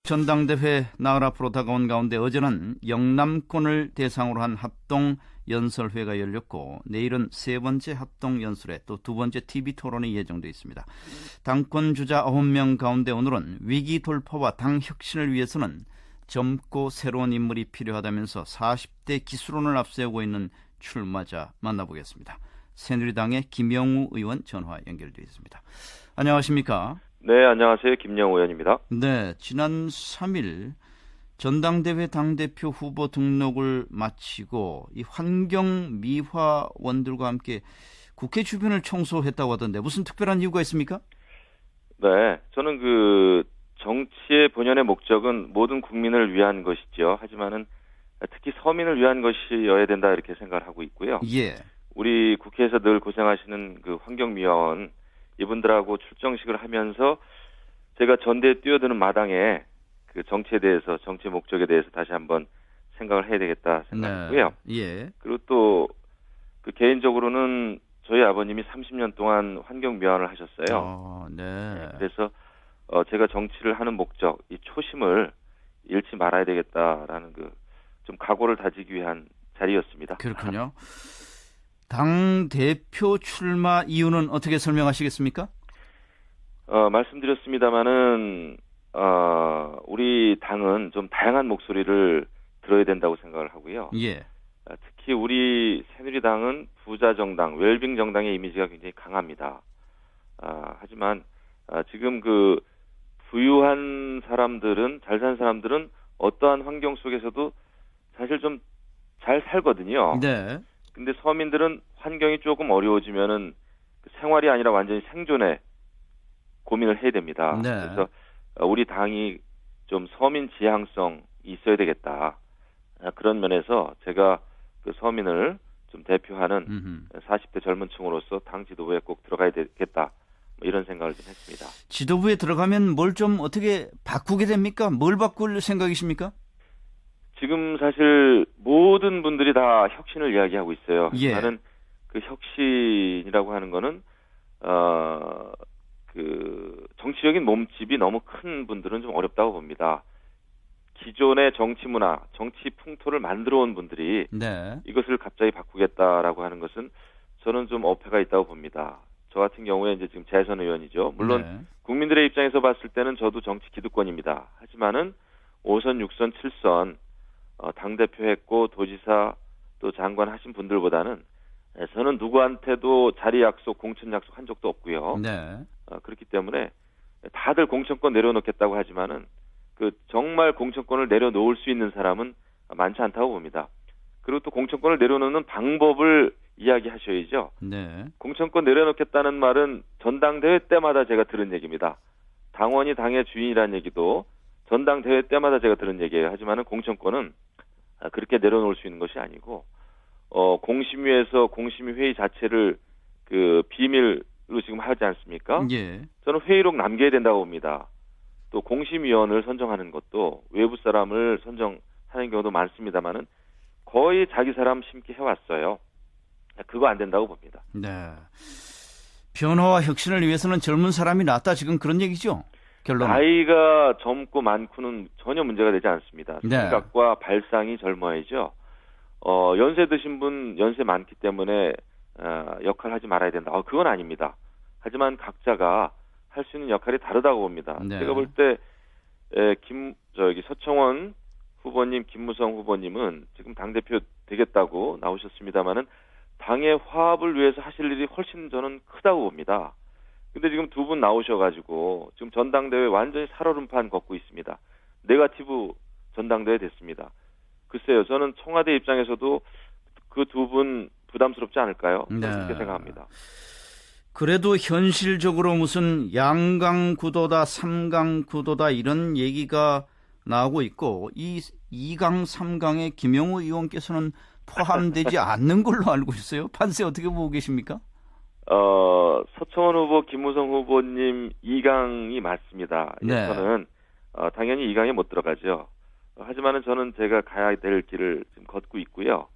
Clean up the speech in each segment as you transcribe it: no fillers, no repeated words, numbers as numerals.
전당대회 나흘 앞으로 다가온 가운데 어제는 영남권을 대상으로 한 합동 연설회가 열렸고 내일은 세 번째 합동 연설회 또 두 번째 TV 토론이 예정돼 있습니다. 당권 주자 9명 가운데 오늘은 위기 돌파와 당 혁신을 위해서는 젊고 새로운 인물이 필요하다면서 40대 기수론을 앞세우고 있는 출마자 만나보겠습니다. 새누리당의 김영우 의원 전화 연결돼 있습니다. 안녕하십니까? 네, 안녕하세요. 김영우 의원입니다. 네, 지난 3일 전당대회 당대표 후보 등록을 마치고 이 환경미화원들과 함께 국회 주변을 청소했다고 하던데 무슨 특별한 이유가 있습니까? 네, 저는 정치의 본연의 목적은 모든 국민을 위한 것이죠. 하지만은 특히 서민을 위한 것이어야 된다 이렇게 생각을 하고 있고요. 예. 우리 국회에서 늘 고생하시는 환경미화원 이분들하고 출정식을 하면서 제가 전대에 뛰어드는 마당에 정치에 대해서, 정치 목적에 대해서 다시 한번 생각을 해야 되겠다 생각했고요. 네. 예. 그리고 또 개인적으로는 저희 아버님이 30년 동안 환경미화원을 하셨어요. 네. 그래서 제가 정치를 하는 목적, 이 초심을 잃지 말아야 되겠다라는 좀 각오를 다지기 위한 자리였습니다. 그렇군요. 당 대표 출마 이유는 어떻게 설명하시겠습니까? 말씀드렸습니다마는 우리 당은 좀 다양한 목소리를 들어야 된다고 생각을 하고요. 예. 특히 우리 새누리당은 부자 정당, 웰빙 정당의 이미지가 굉장히 강합니다. 하지만 지금 부유한 사람들은, 잘 사는 사람들은 어떠한 환경 속에서도 사실 좀 잘 살거든요. 네. 근데 서민들은 환경이 조금 어려워지면은 생활이 아니라 완전히 생존에 고민을 해야 됩니다. 네. 그래서 우리 당이 좀 서민 지향성이 있어야 되겠다. 그런 면에서 제가 서민을 좀 대표하는 40대 젊은 층으로서 당 지도부에 꼭 들어가야 되겠다. 이런 생각을 좀 했습니다. 지도부에 들어가면 뭘 좀 어떻게 바꾸게 됩니까? 뭘 바꿀 생각이십니까? 지금 사실 모든 분들이 다 혁신을 이야기하고 있어요. 예. 나는 혁신이라고 하는 거는 정치적인 몸집이 너무 큰 분들은 좀 어렵다고 봅니다. 기존의 정치 문화, 정치 풍토를 만들어 온 분들이 네. 이것을 갑자기 바꾸겠다라고 하는 것은 저는 좀 어폐가 있다고 봅니다. 저 같은 경우에 이제 지금 재선 의원이죠. 물론 네. 국민들의 입장에서 봤을 때는 저도 정치 기득권입니다. 하지만은 5선, 6선, 7선 당대표 했고 도지사 또 장관 하신 분들보다는 저는 누구한테도 자리 약속, 공천 약속 한 적도 없고요. 네. 그렇기 때문에 다들 공천권 내려놓겠다고 하지만은 정말 공천권을 내려놓을 수 있는 사람은 많지 않다고 봅니다. 그리고 또 공천권을 내려놓는 방법을 이야기하셔야죠. 네. 공천권 내려놓겠다는 말은 전당대회 때마다 제가 들은 얘기입니다. 당원이 당의 주인이라는 얘기도 전당대회 때마다 제가 들은 얘기예요. 하지만은 공천권은 그렇게 내려놓을 수 있는 것이 아니고 공심위에서 공심위 회의 자체를 비밀로 지금 하지 않습니까? 예. 저는 회의록 남겨야 된다고 봅니다. 또 공심위원을 선정하는 것도 외부 사람을 선정하는 경우도 많습니다만은 거의 자기 사람 심게 해왔어요. 그거 안 된다고 봅니다. 네. 변화와 혁신을 위해서는 젊은 사람이 낫다 지금 그런 얘기죠? 결론은. 나이가 젊고 많고는 전혀 문제가 되지 않습니다. 네. 생각과 발상이 젊어야죠. 연세 드신 분 연세 많기 때문에 역할을 하지 말아야 된다. 그건 아닙니다. 하지만 각자가 할 수 있는 역할이 다르다고 봅니다. 네. 제가 볼 때 서청원 후보님, 김무성 후보님은 지금 당대표 되겠다고 나오셨습니다마는 당의 화합을 위해서 하실 일이 훨씬 저는 크다고 봅니다. 근데 지금 두 분 나오셔가지고 지금 전당대회 완전히 살얼음판 걷고 있습니다. 네거티브 전당대회 됐습니다. 글쎄요, 저는 청와대 입장에서도 그 두 분 부담스럽지 않을까요? 네. 그렇게 생각합니다. 그래도 현실적으로 무슨 양강구도다, 삼강구도다 이런 얘기가 나오고 있고 이 2강, 3강에 김영우 의원께서는 포함되지 않는 걸로 알고 있어요. 판세 어떻게 보고 계십니까? 서청원 후보, 김무성 후보님 2강이 맞습니다. 네. 저는 당연히 2강에 못 들어가죠. 하지만은 저는 제가 가야 될 길을 지금 걷고 있고요.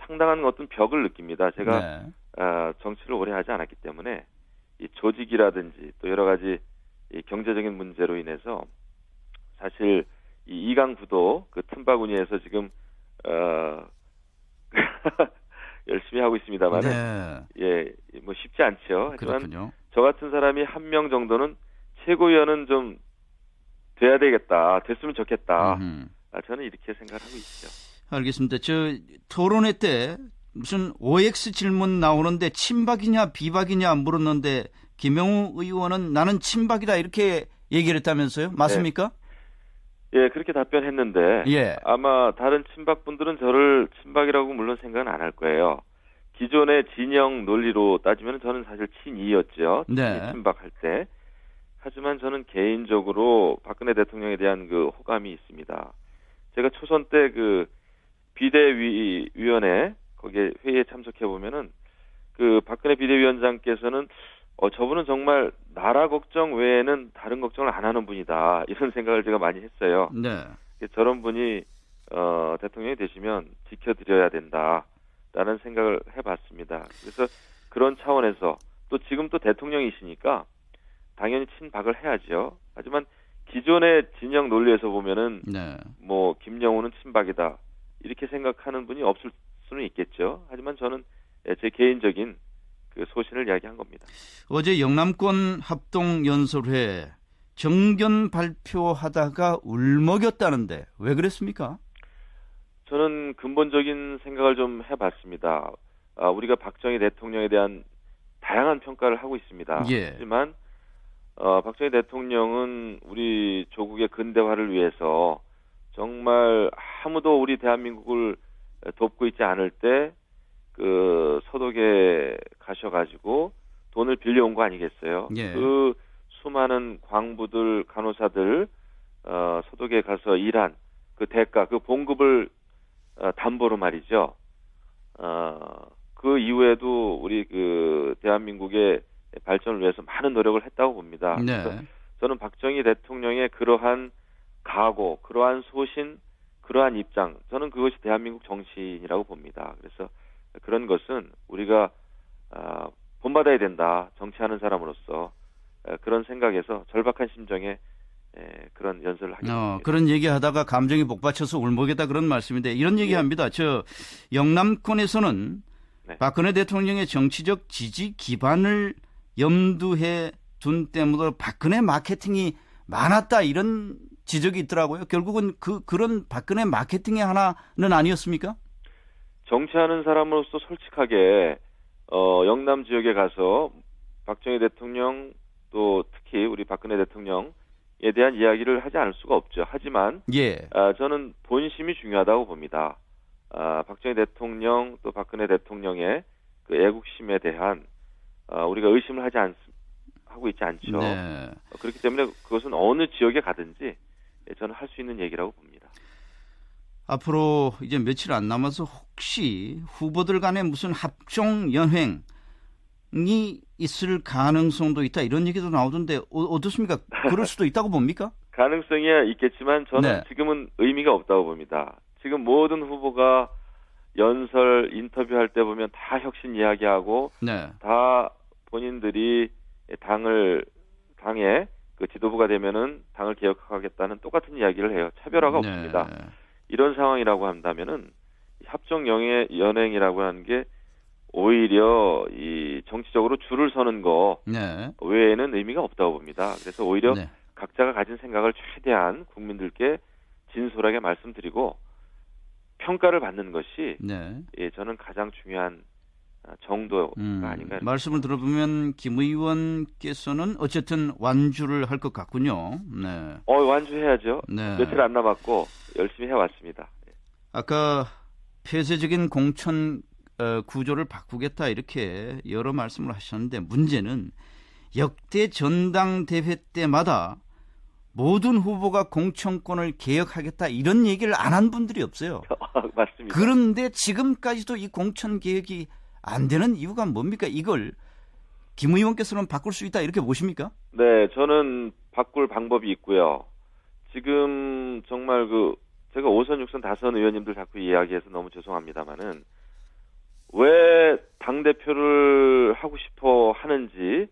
상당한 어떤 벽을 느낍니다. 제가 네. 정치를 오래 하지 않았기 때문에 이 조직이라든지 또 여러 가지 이 경제적인 문제로 인해서 사실 이 이강구도 그 틈바구니에서 지금 열심히 하고 있습니다만은 네. 예, 뭐 쉽지 않죠. 하지만 그렇군요. 저 같은 사람이 한 명 정도는 최고위원은 좀 돼야 되겠다, 됐으면 좋겠다. 음흠. 저는 이렇게 생각하고 있죠. 알겠습니다. 저 토론회 때 무슨 OX 질문 나오는데 친박이냐 비박이냐 물었는데 김영우 의원은 나는 친박이다 이렇게 얘기를 했다면서요? 맞습니까? 예, 그렇게 답변했는데 예. 아마 다른 친박분들은 저를 친박이라고 물론 생각은 안 할 거예요. 기존의 진영 논리로 따지면 저는 사실 친이였죠. 네. 친박할 때. 하지만 저는 개인적으로 박근혜 대통령에 대한 그 호감이 있습니다. 제가 초선 때 그 비대위원회 거기에 회의에 참석해 보면은 그 박근혜 비대위원장께서는 저분은 정말 나라 걱정 외에는 다른 걱정을 안 하는 분이다 이런 생각을 제가 많이 했어요. 네. 저런 분이 대통령이 되시면 지켜드려야 된다라는 생각을 해봤습니다. 그래서 그런 차원에서 또 지금 또 대통령이시니까 당연히 친박을 해야죠. 하지만 기존의 진영 논리에서 보면은 네. 뭐 김영우는 친박이다 이렇게 생각하는 분이 없을 수는 있겠죠. 하지만 저는 제 개인적인 그 소신을 이야기한 겁니다. 어제 영남권 합동연설회 정견 발표하다가 울먹였다는데 왜 그랬습니까? 저는 근본적인 생각을 좀 해봤습니다. 우리가 박정희 대통령에 대한 다양한 평가를 하고 있습니다. 예. 하지만 박정희 대통령은 우리 조국의 근대화를 위해서 정말 아무도 우리 대한민국을 돕고 있지 않을 때 그 서독에 가셔가지고 돈을 빌려온 거 아니겠어요? 예. 그 수많은 광부들, 간호사들 서독에 가서 일한 그 대가, 그 봉급을 담보로 말이죠. 그 이후에도 우리 그 대한민국의 발전을 위해서 많은 노력을 했다고 봅니다. 네. 그래서 저는 박정희 대통령의 그러한 각오, 그러한 소신, 그러한 입장, 저는 그것이 대한민국 정신이라고 봅니다. 그래서 그런 것은 우리가 본받아야 된다. 정치하는 사람으로서 그런 생각에서 절박한 심정에 그런 연설을 하게 됩니다. 그런 얘기하다가 감정이 복받쳐서 울먹였다 그런 말씀인데 이런 얘기합니다. 저 영남권에서는 네. 박근혜 대통령의 정치적 지지 기반을 염두에 둔 때문에 박근혜 마케팅이 많았다 이런 지적이 있더라고요. 결국은 그런 박근혜 마케팅의 하나는 아니었습니까? 정치하는 사람으로서 솔직하게 영남 지역에 가서 박정희 대통령 또 특히 우리 박근혜 대통령에 대한 이야기를 하지 않을 수가 없죠. 하지만 예. 저는 본심이 중요하다고 봅니다. 박정희 대통령 또 박근혜 대통령의 그 애국심에 대한 우리가 의심을 하고 있지 않죠. 네. 그렇기 때문에 그것은 어느 지역에 가든지 저는 할 수 있는 얘기라고 봅니다. 앞으로 이제 며칠 안 남아서 혹시 후보들 간에 무슨 합종 연횡이 있을 가능성도 있다 이런 얘기도 나오던데 어떻습니까? 그럴 수도 있다고 봅니까? 가능성이 있겠지만 저는 네. 지금은 의미가 없다고 봅니다. 지금 모든 후보가 연설 인터뷰할 때 보면 다 혁신 이야기하고 네. 다 본인들이 당의 그 지도부가 되면은 당을 개혁하겠다는 똑같은 이야기를 해요. 차별화가 네. 없습니다. 이런 상황이라고 한다면은 합종 연행이라고 하는 게 오히려 이 정치적으로 줄을 서는 거 네. 외에는 의미가 없다고 봅니다. 그래서 오히려 네. 각자가 가진 생각을 최대한 국민들께 진솔하게 말씀드리고 평가를 받는 것이 네. 저는 가장 중요한 정도가 아닌가. 말씀을 들어보면 김 의원께서는 어쨌든 완주를 할 것 같군요. 네. 완주해야죠. 네. 며칠 안 남았고 열심히 해왔습니다. 아까 폐쇄적인 공천 구조를 바꾸겠다 이렇게 여러 말씀을 하셨는데 문제는 역대 전당대회 때마다 모든 후보가 공천권을 개혁하겠다 이런 얘기를 안 한 분들이 없어요. 맞습니다. 그런데 지금까지도 이 공천 개혁이 안 되는 이유가 뭡니까? 이걸 김 의원께서는 바꿀 수 있다 이렇게 보십니까? 네, 저는 바꿀 방법이 있고요. 지금 정말 제가 5선, 6선, 5선 의원님들 자꾸 이야기해서 너무 죄송합니다만은 왜 당대표를 하고 싶어 하는지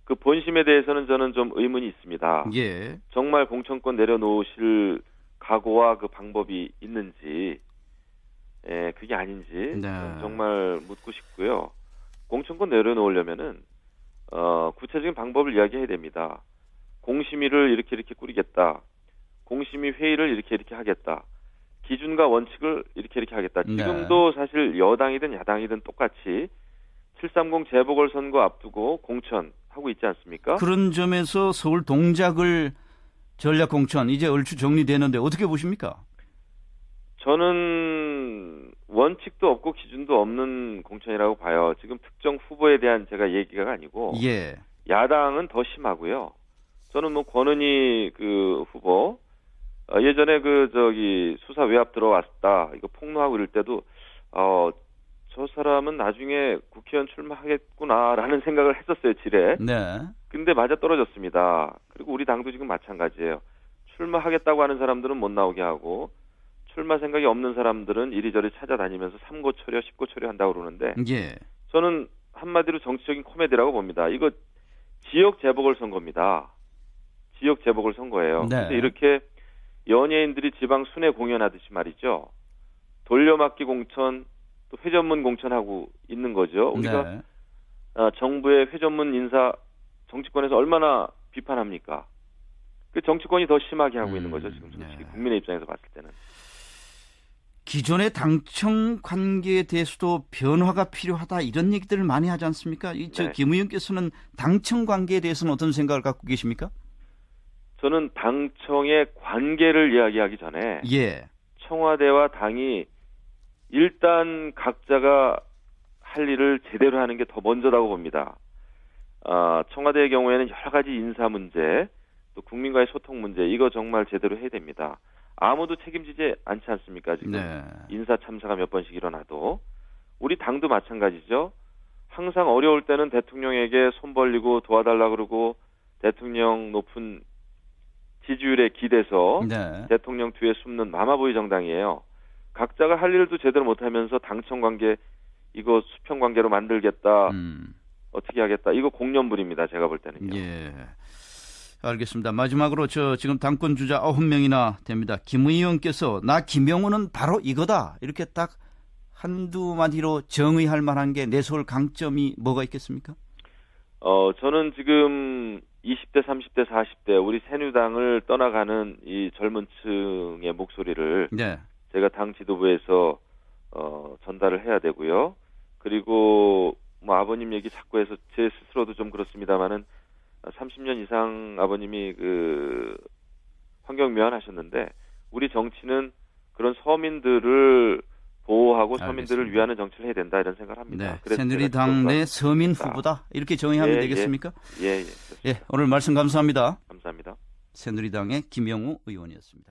그 본심에 대해서는 저는 좀 의문이 있습니다. 예. 정말 공천권 내려놓으실 각오와 그 방법이 있는지, 그게 아닌지 네. 정말 묻고 싶고요. 공천권 내려놓으려면은 구체적인 방법을 이야기해야 됩니다. 공심위를 이렇게 꾸리겠다. 공심위 회의를 이렇게 하겠다. 기준과 원칙을 이렇게 하겠다. 네. 지금도 사실 여당이든 야당이든 똑같이 730 재보궐선거 앞두고 공천하고 있지 않습니까? 그런 점에서 서울 동작을 전략 공천 이제 얼추 정리되는데 어떻게 보십니까? 저는 원칙도 없고 기준도 없는 공천이라고 봐요. 지금 특정 후보에 대한 제가 얘기가 아니고 예. 야당은 더 심하고요. 저는 뭐 권은희 그 후보 예전에 수사 외압 들어왔다 이거 폭로하고 이럴 때도 저 사람은 나중에 국회의원 출마하겠구나라는 생각을 했었어요, 지레. 네. 근데 맞아 떨어졌습니다. 그리고 우리 당도 지금 마찬가지예요. 출마하겠다고 하는 사람들은 못 나오게 하고 출마 생각이 없는 사람들은 이리저리 찾아다니면서 3고 초려, 10고 초려 한다고 그러는데 예. 저는 한마디로 정치적인 코미디라고 봅니다. 이거 지역 재보궐선거입니다. 지역 재보궐선거예요. 네. 근데 이렇게 연예인들이 지방 순회 공연하듯이 말이죠. 돌려막기 공천, 또 회전문 공천하고 있는 거죠. 우리가 네. 정부의 회전문 인사 정치권에서 얼마나 비판합니까? 그 정치권이 더 심하게 하고 있는 거죠. 지금 솔직히 네. 국민의 입장에서 봤을 때는. 기존의 당청 관계에 대해서도 변화가 필요하다 이런 얘기들을 많이 하지 않습니까? 네. 김 의원께서는 당청 관계에 대해서는 어떤 생각을 갖고 계십니까? 저는 당청의 관계를 이야기하기 전에 예. 청와대와 당이 일단 각자가 할 일을 제대로 하는 게 더 먼저라고 봅니다. 청와대의 경우에는 여러 가지 인사 문제, 또 국민과의 소통 문제, 이거 정말 제대로 해야 됩니다. 아무도 책임지지 않지 않습니까? 지금 네. 인사 참사가 몇 번씩 일어나도. 우리 당도 마찬가지죠. 항상 어려울 때는 대통령에게 손 벌리고 도와달라 그러고 대통령 높은 지지율에 기대서 네. 대통령 뒤에 숨는 마마보이 정당이에요. 각자가 할 일도 제대로 못하면서 당청 관계 이거 수평 관계로 만들겠다. 어떻게 하겠다. 이거 공연불입니다. 제가 볼 때는요. 예. 알겠습니다. 마지막으로 지금 당권 주자 9명이나 됩니다. 김 의원께서 나 김영우는 바로 이거다. 이렇게 딱 한두 마디로 정의할 만한 게 내세울 강점이 뭐가 있겠습니까? 저는 지금 20대, 30대, 40대 우리 새누리당을 떠나가는 이 젊은 층의 목소리를 네. 제가 당 지도부에서 전달을 해야 되고요. 그리고 뭐 아버님 얘기 자꾸 해서 제 스스로도 좀 그렇습니다만은 30년 이상 아버님이 환경미화원 하셨는데 우리 정치는 그런 서민들을 보호하고 서민들을 알겠습니다. 위하는 정치를 해야 된다 이런 생각을 합니다. 네. 그래서 새누리당 내 서민 후보다 이렇게 정의하면 예, 되겠습니까? 예. 예. 오늘 말씀 감사합니다. 감사합니다. 새누리당의 김영우 의원이었습니다.